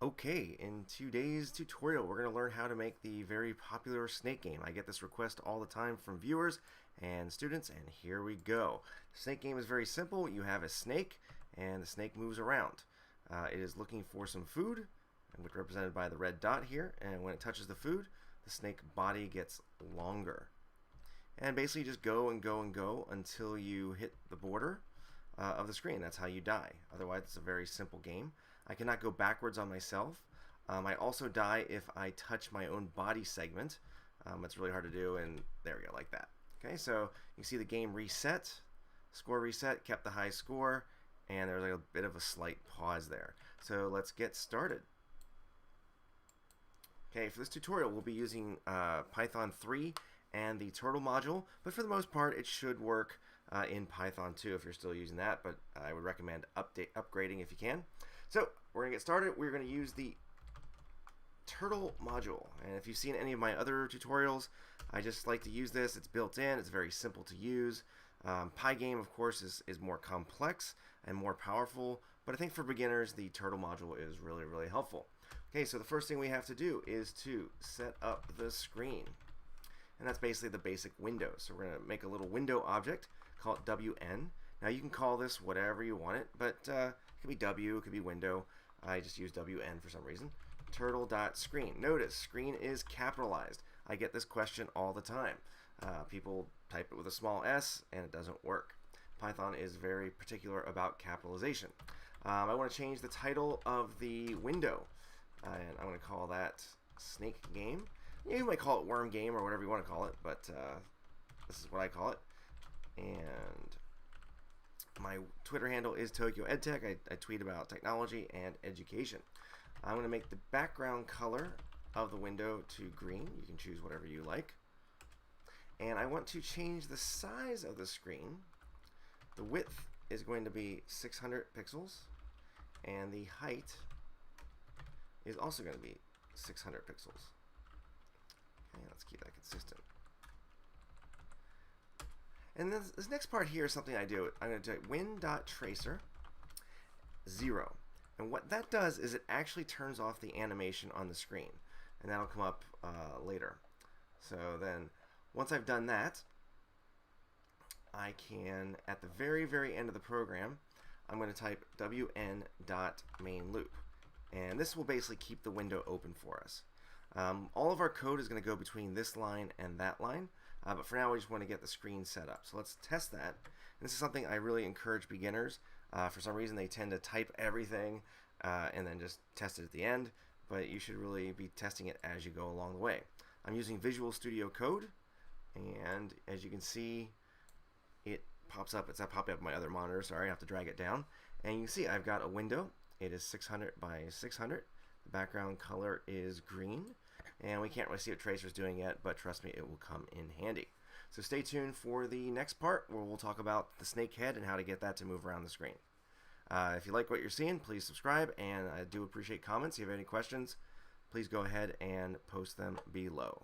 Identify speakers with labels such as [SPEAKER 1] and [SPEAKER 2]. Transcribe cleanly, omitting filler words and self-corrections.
[SPEAKER 1] Okay, in today's tutorial, we're going to learn how to make the very popular snake game. I get this request all the time from viewers and students, and here we go. The snake game is very simple. You have a snake, and the snake moves around. It is looking for some food, which is represented by the red dot here, and when it touches the food, the snake body gets longer. And basically just go and go and go until you hit the border of the screen. That's how you die. Otherwise, it's a very simple game. I cannot go backwards on myself. I also die if I touch my own body segment. It's really hard to do, and there we go, like that. Okay, so you see the game reset, score reset, kept the high score, and there's like a bit of a slight pause there. So let's get started. Okay, for this tutorial, we'll be using Python 3 and the turtle module, but for the most part, it should work in Python 2 if you're still using that, but I would recommend upgrading if you can. So we're going to get started. We're going to use the turtle module, and if you've seen any of my other tutorials, I just like to use this. It's built in. It's very simple to use. Pygame, of course, is more complex and more powerful, but I think for beginners, the turtle module is really, really helpful. Okay, so the first thing we have to do is to set up the screen, and that's basically the basic window. So we're going to make a little window object, call it WN. Now you can call this whatever you want it, but it could be W, it could be window. I just use WN for some reason. Turtle.screen. Notice screen is capitalized. I get this question all the time. People type it with a small s and it doesn't work. Python is very particular about capitalization. I want to change the title of the window, and I'm going to call that Snake Game. You might call it Worm Game or whatever you want to call it, but this is what I call it. And my Twitter handle is Tokyo EdTech. I tweet about technology and education. I'm going to make the background color of the window to green. You can choose whatever you like. And I want to change the size of the screen. The width is going to be 600 pixels, and the height is also going to be 600 pixels. Okay, let's keep that consistent. And then this next part here is something I do. I'm going to do win.tracer 0. And what that does is it actually turns off the animation on the screen. And that'll come up later. So then once I've done that, I can, at the very, very end of the program, I'm going to type wn.mainLoop. And this will basically keep the window open for us. All of our code is going to go between this line and that line. But for now, we just want to get the screen set up. So let's test that. And this is something I really encourage beginners. For some reason, they tend to type everything and then just test it at the end. But you should really be testing it as you go along the way. I'm using Visual Studio Code. And as you can see, it pops up. It's not popping up on my other monitor. Sorry, I have to drag it down. And you can see I've got a window. It is 600 by 600. The background color is green. And we can't really see what Tracer's doing yet, but trust me, it will come in handy. So stay tuned for the next part where we'll talk about the snake head and how to get that to move around the screen. If you like what you're seeing, please subscribe, and I do appreciate comments. If you have any questions, please go ahead and post them below.